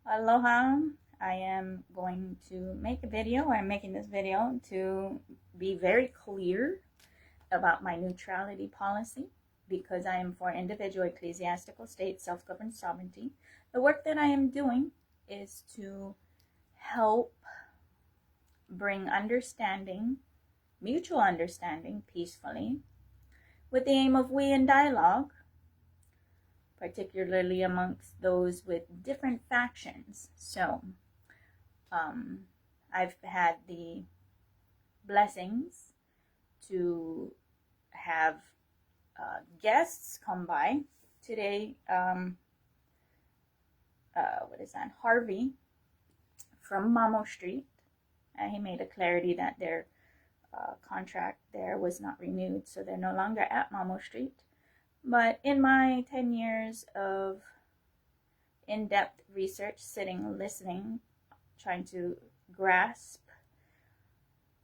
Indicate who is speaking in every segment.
Speaker 1: Aloha. I am going to make a video. I'm making this video to be very clear about my neutrality policy because I am for individual ecclesiastical state self-governed sovereignty. The work that I am doing is to help bring understanding, mutual understanding peacefully with the aim of we in dialogue, particularly amongst those with different factions. So I've had the blessings to have guests come by today. What is that? Harvey from Mamo Street. He made a clarity that their contract there was not renewed, so they're no longer at Mamo Street. But in my 10 years of in-depth research, sitting, listening, trying to grasp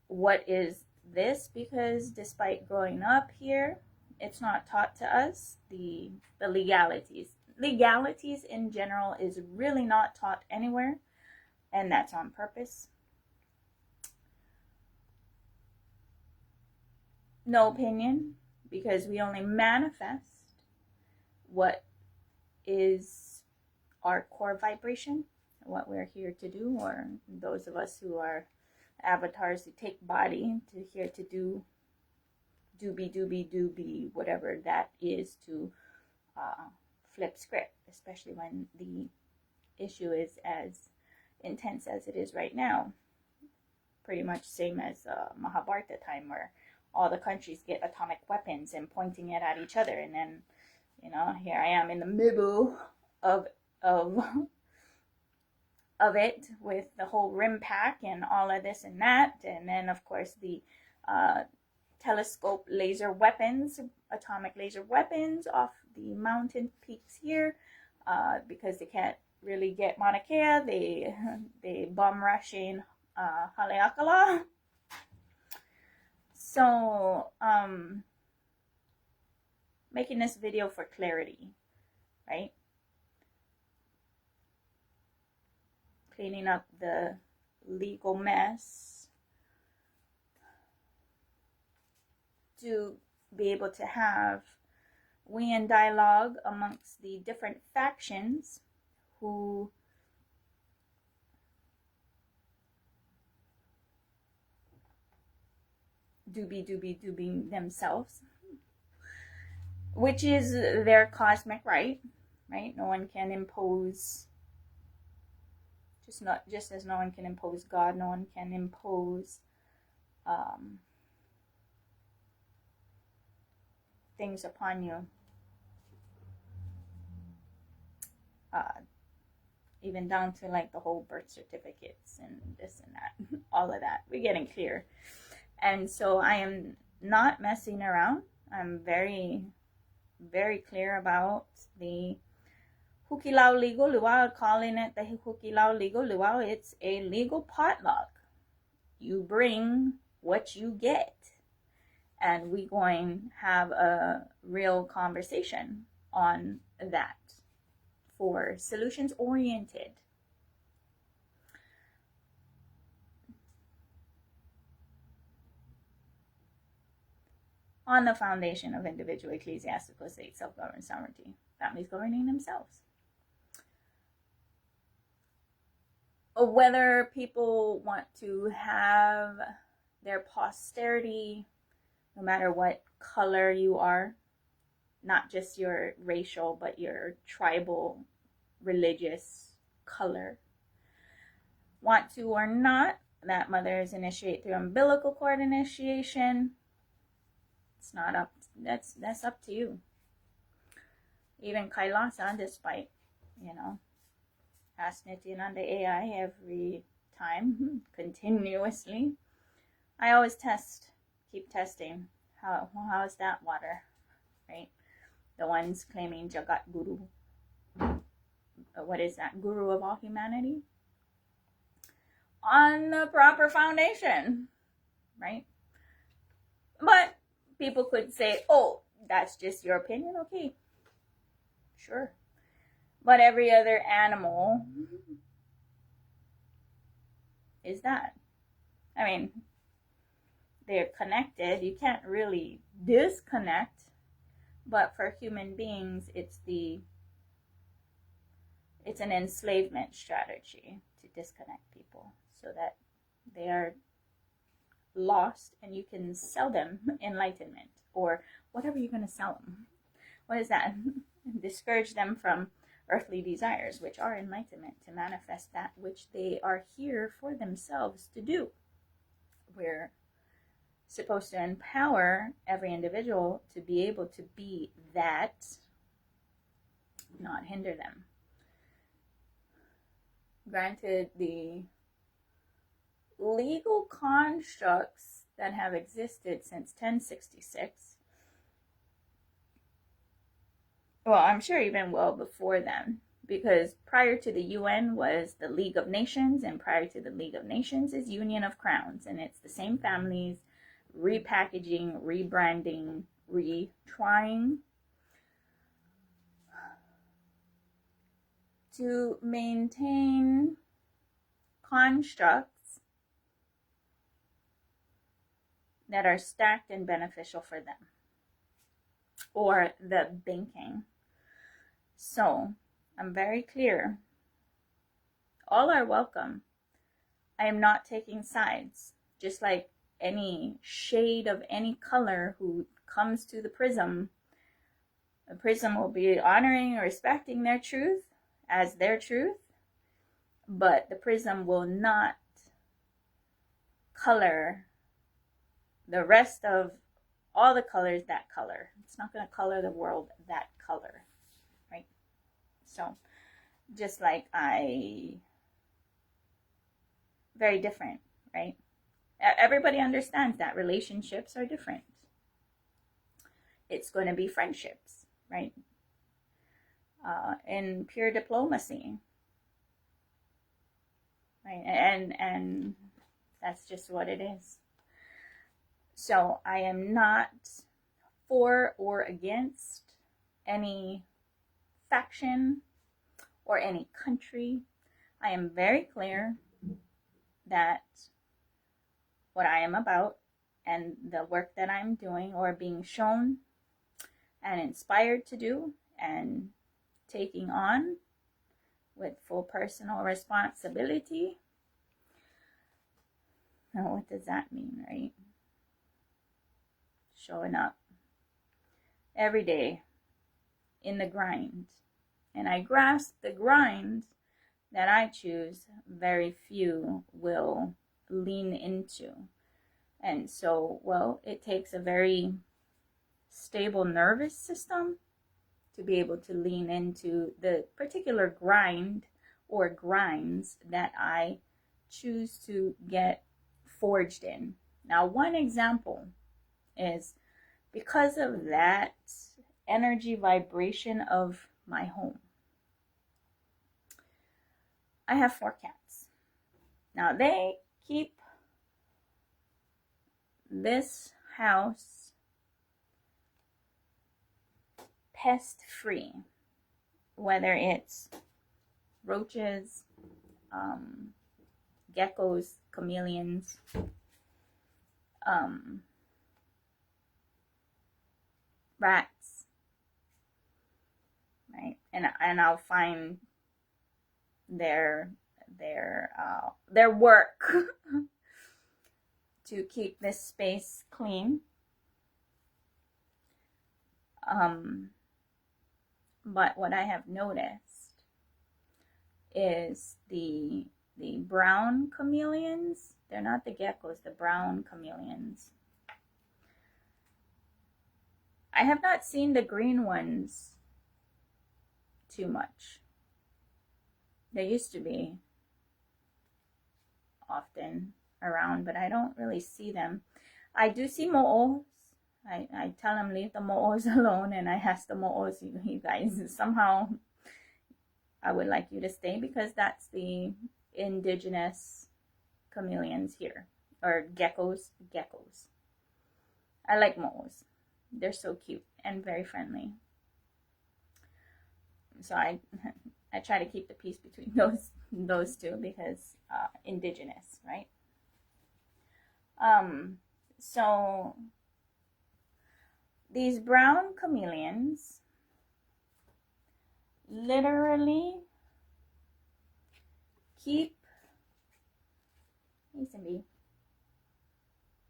Speaker 1: what is this, because despite growing up here, it's not taught to us the legalities. Legalities in general is really not taught anywhere, and that's on purpose. No opinion, because we only manifest what is our core vibration, what we're here to do, or those of us who are avatars who take body to here to do doobie, whatever that is, to flip script, especially when the issue is as intense as it is right now. Pretty much same as Mahabharata time, where all the countries get atomic weapons and pointing it at each other, and then, you know, here I am in the middle of it with the whole rim pack and all of this and that, and then of course the telescope laser weapons, atomic laser weapons off the mountain peaks here, because they can't really get Mauna Kea. They bomb rush in Haleakala. So, making this video for clarity, right? Cleaning up the legal mess to be able to have we in dialogue amongst the different factions who doobie themselves, which is their cosmic right? No one can impose, just as no one can impose God, no one can impose things upon you. Even down to like the whole birth certificates and this and that, all of that. We're getting clear. And so I am not messing around. I'm very, very clear about the Hukilau Legal Luau, calling it the Hukilau Legal Luau. It's a legal potluck. You bring what you get. And we're going to have a real conversation on that for solutions oriented. On the foundation of individual ecclesiastical state self-governed sovereignty, families governing themselves. Whether people want to have their posterity, no matter what color you are, not just your racial, but your tribal, religious color, want to or not, that mothers initiate through umbilical cord initiation. It's not up, that's up to you. Even Kailasa, despite, asking on the AI every time, continuously, I always keep testing. How is that water, right? The ones claiming Jagat Guru. What is that? Guru of all humanity? On the proper foundation, right? But people could say, oh, that's just your opinion. Okay, sure. But every other animal is that. I mean, they're connected. You can't really disconnect, but for human beings, it's an enslavement strategy to disconnect people so that they are lost and you can sell them enlightenment or whatever you're going to sell them. What is that? Discourage them from earthly desires, which are enlightenment, to manifest that which they are here for themselves to do. We're supposed to empower every individual to be able to be that, not hinder them. Granted, the legal constructs that have existed since 1066, well, I'm sure even well before then, because prior to the UN was the League of Nations, and prior to the League of Nations is Union of Crowns, and it's the same families repackaging, rebranding, retrying to maintain constructs that are stacked and beneficial for them, or the banking. So I'm very clear. All are welcome. I am not taking sides. Just like any shade of any color who comes to the prism will be honoring and respecting their truth as their truth, but the prism will not color the rest of all the colors that color. It's not going to color the world that color, right? So just like very different, right? Everybody understands that relationships are different. It's going to be friendships, right? In pure diplomacy, right? And that's just what it is. So I am not for or against any faction or any country. I am very clear that what I am about and the work that I'm doing or being shown and inspired to do and taking on with full personal responsibility. Now, what does that mean, right? Showing up every day in the grind. And I grasp the grind that I choose, very few will lean into. And so, well, it takes a very stable nervous system to be able to lean into the particular grind or grinds that I choose to get forged in. Now, one example is because of that energy vibration of my home. I have 4 cats. Now, they keep this house pest free, whether it's roaches, geckos, chameleons, rats, right? And I'll find their work to keep this space clean. But what I have noticed is the brown chameleons, they're not the geckos, the brown chameleons. I have not seen the green ones too much. They used to be often around, but I don't really see them. I do see mo'os. I tell them leave the mo'os alone, and I ask the mo'os, you guys, somehow I would like you to stay because that's the indigenous chameleons here, or geckos. I like mo'os. They're so cute and very friendly. So I I try to keep the peace between those two because indigenous, right? So these brown chameleons literally keep,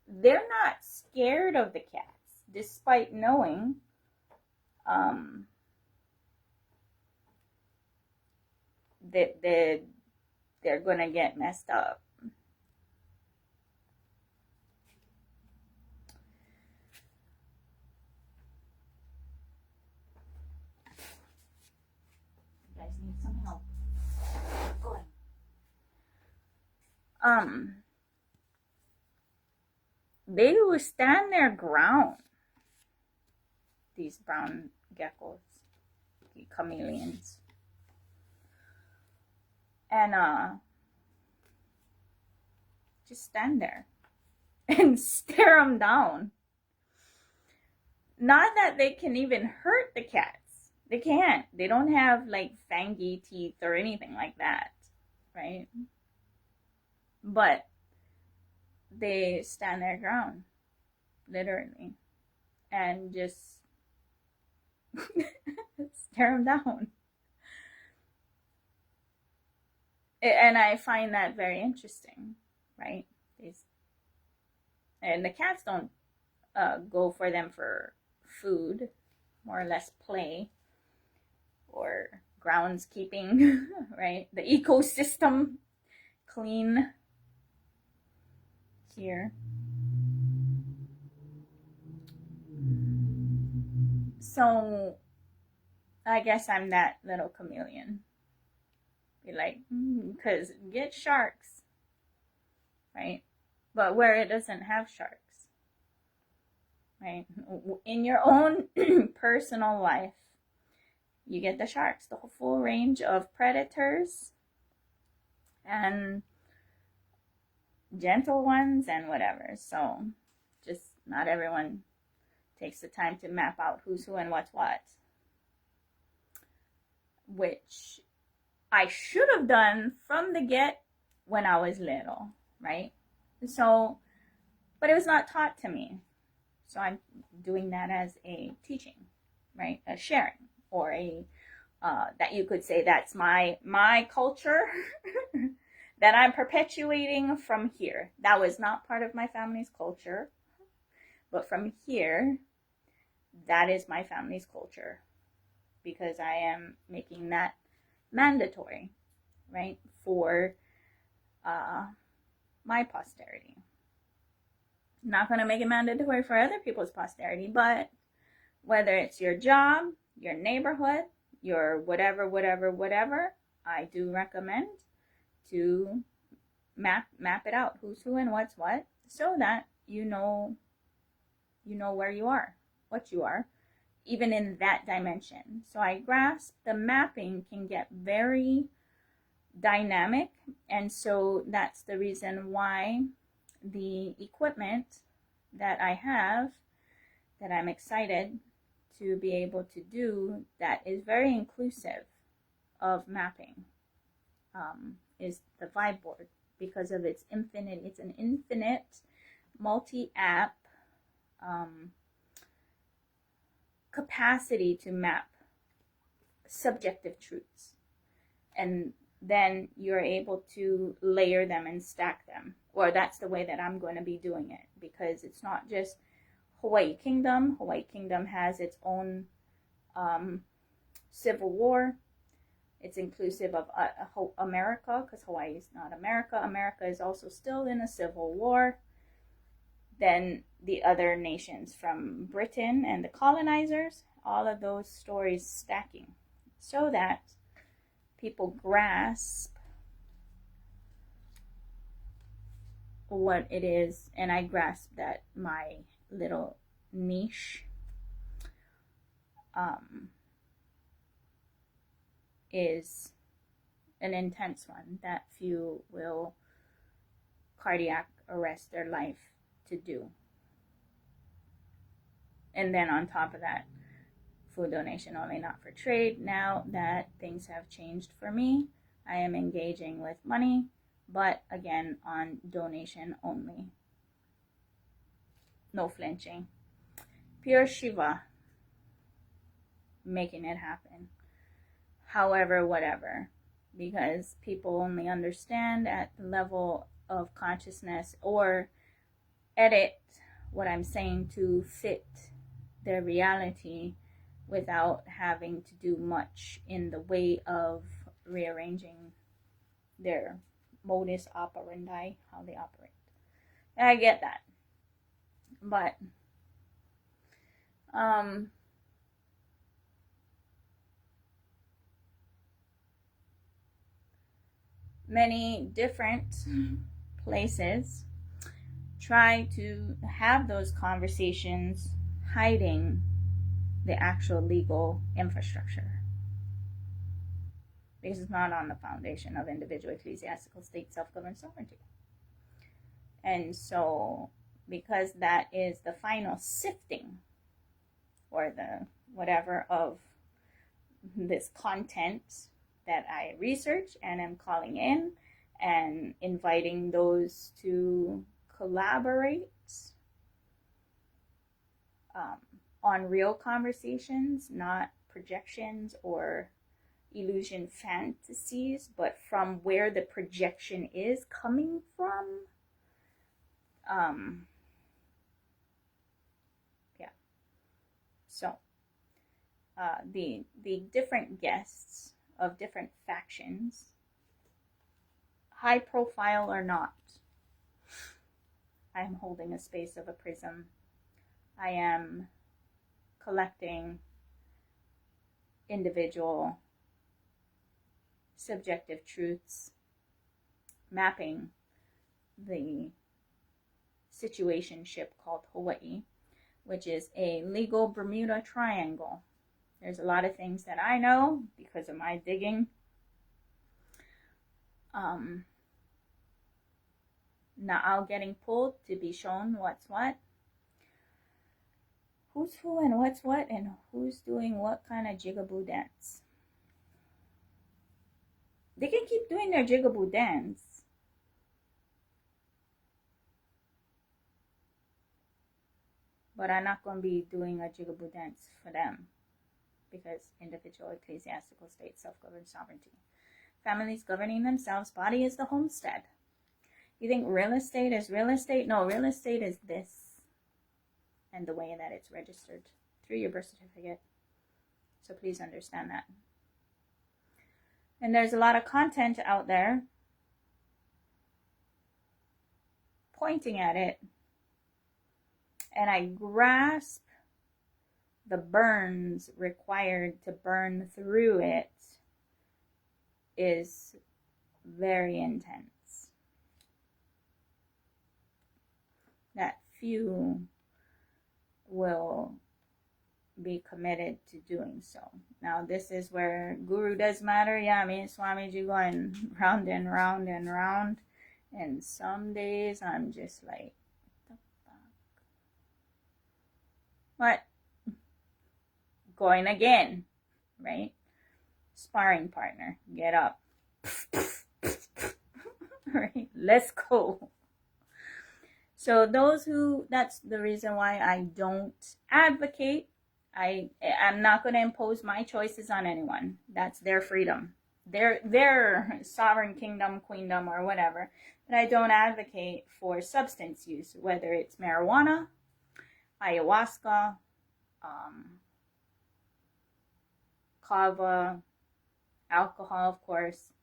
Speaker 1: they're not scared of the cats, despite knowing that they're gonna get messed up. You guys need some help. Going. They will stand their ground. These brown geckos, the chameleons, and just stand there and stare them down. Not that they can even hurt the cats. They can't. They don't have like fangy teeth or anything like that, right? But they stand their ground, literally, and just stare them down. And I find that very interesting, right? And the cats don't go for them for food, more or less play or groundskeeping, right? The ecosystem clean here. So I guess I'm that little chameleon. Be like, because get sharks, right? But where it doesn't have sharks, right? In your own personal life, you get the sharks, the full range of predators and gentle ones and whatever. So just not everyone takes the time to map out who's who and what's what, which I should have done from the get when I was little, right? So, but it was not taught to me. So I'm doing that as a teaching, right? A sharing, or a that you could say that's my culture that I'm perpetuating from here. That was not part of my family's culture, but from here, that is my family's culture, because I am making that mandatory, right, for my posterity. I'm not going to make it mandatory for other people's posterity, but whether it's your job, your neighborhood, your whatever, I do recommend to map it out, who's who and what's what, so that you know where you are, what you are, even in that dimension. So I grasp the mapping can get very dynamic, and so that's the reason why the equipment that I have, that I'm excited to be able to do, that is very inclusive of mapping, is the Vibe board, because of its infinite. It's an infinite multi-app capacity to map subjective truths, and then you're able to layer them and stack them. Or that's the way that I'm going to be doing it, because it's not just Hawaii Kingdom. Hawaii Kingdom has its own civil war. It's inclusive of America, because Hawaii is not America. America is also still in a civil war. Then the other nations from Britain and the colonizers, all of those stories stacking, so that people grasp what it is. And I grasp that my little niche is an intense one that few will cardiac arrest their life to do. And then on top of that, food donation only, not for trade. Now that things have changed for me, I am engaging with money, but again, on donation only. No flinching. Pure Shiva, making it happen. However, whatever. Because people only understand at the level of consciousness or edit what I'm saying to fit their reality without having to do much in the way of rearranging their modus operandi, how they operate. And I get that. But many different places try to have those conversations hiding the actual legal infrastructure, because it's not on the foundation of individual ecclesiastical state self-governed sovereignty. And so, because that is the final sifting or the whatever of this content that I research and am calling in and inviting those to collaborate on real conversations, not projections or illusion fantasies, but from where the projection is coming from. So the different guests of different factions, high profile or not, I am holding a space of a prism. I am collecting individual subjective truths, mapping the situationship called Hawaii, which is a legal Bermuda Triangle. There's a lot of things that I know because of my digging. Now getting pulled to be shown what's what, who's who and what's what, and who's doing what kind of jigaboo dance. They can keep doing their jigaboo dance, but I'm not going to be doing a jigaboo dance for them, because individual ecclesiastical state self-governed sovereignty. Families governing themselves, body is the homestead. You think real estate is real estate? No, real estate is this, and the way that it's registered through your birth certificate. So please understand that. And there's a lot of content out there pointing at it, and I grasp the burns required to burn through it is very intense. That few will be committed to doing so. Now, this is where Guru does matter. Yeah, I mean, Swamiji going round and round and round. And some days I'm just like, what the fuck? What? Going again, right? Sparring partner, get up. Right? Let's go. So those who, that's the reason why I don't advocate. I'm not going to impose my choices on anyone. That's their freedom. Their sovereign kingdom, queendom, or whatever. But I don't advocate for substance use, whether it's marijuana, ayahuasca, kava, alcohol, of course,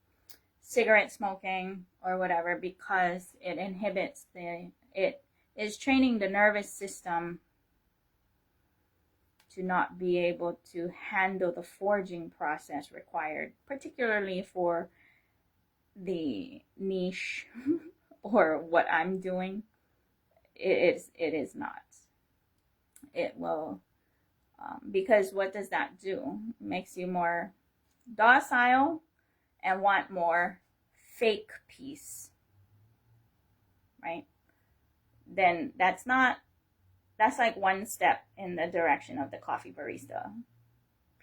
Speaker 1: cigarette smoking, or whatever, because it inhibits it is training the nervous system to not be able to handle the forging process required, particularly for the niche or what I'm doing. It is not. It will, because what does that do? It makes you more docile and want more fake peace, right? Then that's like one step in the direction of the coffee barista.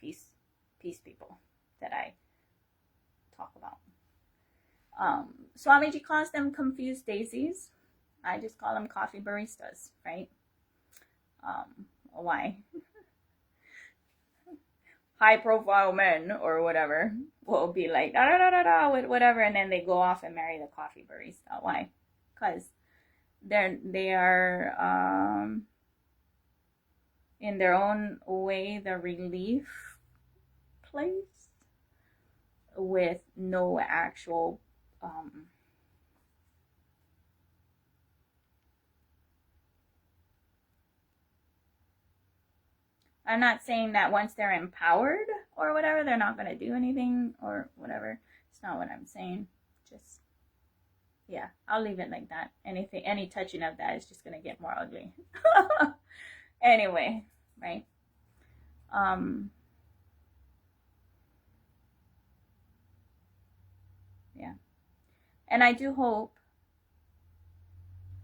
Speaker 1: peace people that I talk about. Swamiji calls them confused daisies. I just call them coffee baristas, right? Why? High profile men or whatever will be like da da da da da with whatever, and then they go off and marry the coffee barista. Why? Because they are in their own way the relief place with no actual I'm not saying that once they're empowered or whatever, they're not going to do anything or whatever. It's not what I'm saying. Just, yeah, I'll leave it like that. Any touching of that is just going to get more ugly. Anyway, right? Yeah. And I do hope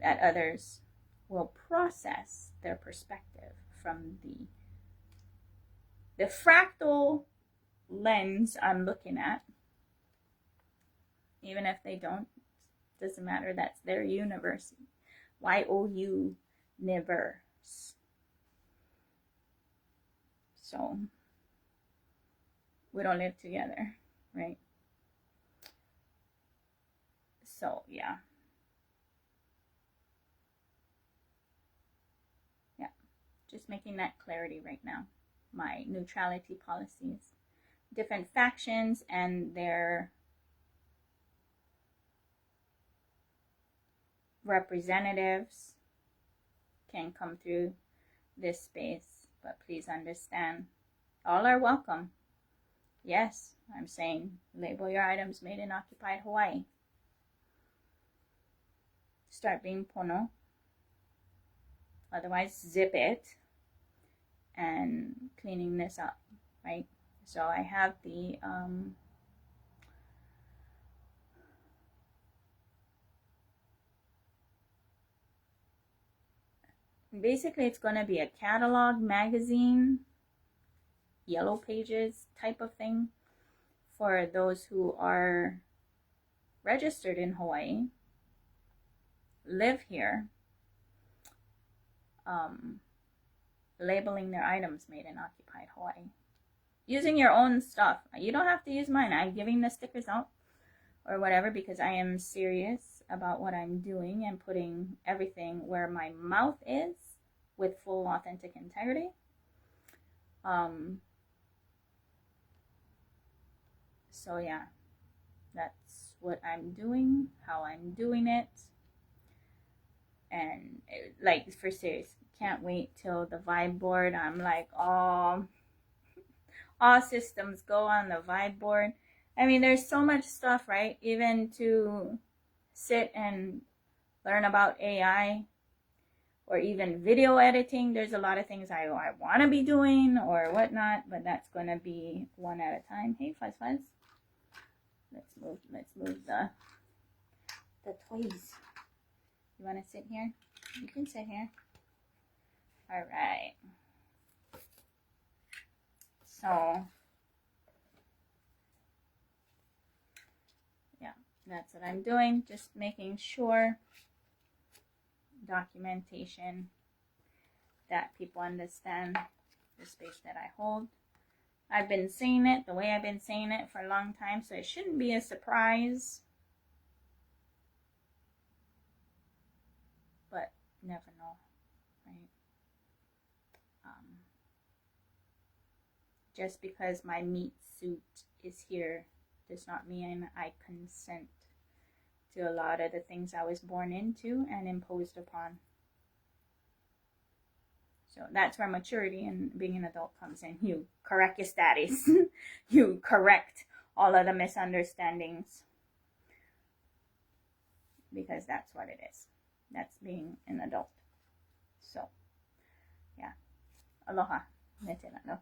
Speaker 1: that others will process their perspective from the fractal lens I'm looking at. Even if they don't, doesn't matter. That's their universe. Y-O-U universe. So we don't live together, right? So yeah. Just making that clarity right now. My neutrality policies. Different factions and their representatives can come through this space, but please understand, all are welcome. Yes, I'm saying label your items made in occupied Hawaii. Start being pono. Otherwise, zip it and cleaning this up, right? So I have the basically it's going to be a catalog magazine, yellow pages type of thing for those who are registered in Hawaii, live here, labeling their items made in occupied Hawaii. Using your own stuff. You don't have to use mine. I'm giving the stickers out or whatever because I am serious about what I'm doing and putting everything where my mouth is with full authentic integrity. So yeah, that's what I'm doing, how I'm doing it. And like, for serious, can't wait till the vibe board. I'm like, all systems go on the vibe board. I mean, there's so much stuff, right? Even to sit and learn about AI or even video editing. There's a lot of things I want to be doing or whatnot, but that's going to be one at a time. Hey, Fuzz Fuzz. Let's move the toys. You want to sit here? You can sit here. All right. So, yeah, that's what I'm doing. Just making sure documentation that people understand the space that I hold. I've been saying it the way I've been saying it for a long time, so it shouldn't be a surprise. But never know, right? Just because my meat suit is here does not mean I consent to a lot of the things I was born into and imposed upon. So that's where maturity and being an adult comes in. You correct your status. You correct all of the misunderstandings. Because that's what it is. That's being an adult. So, yeah. Aloha. Nete na, no?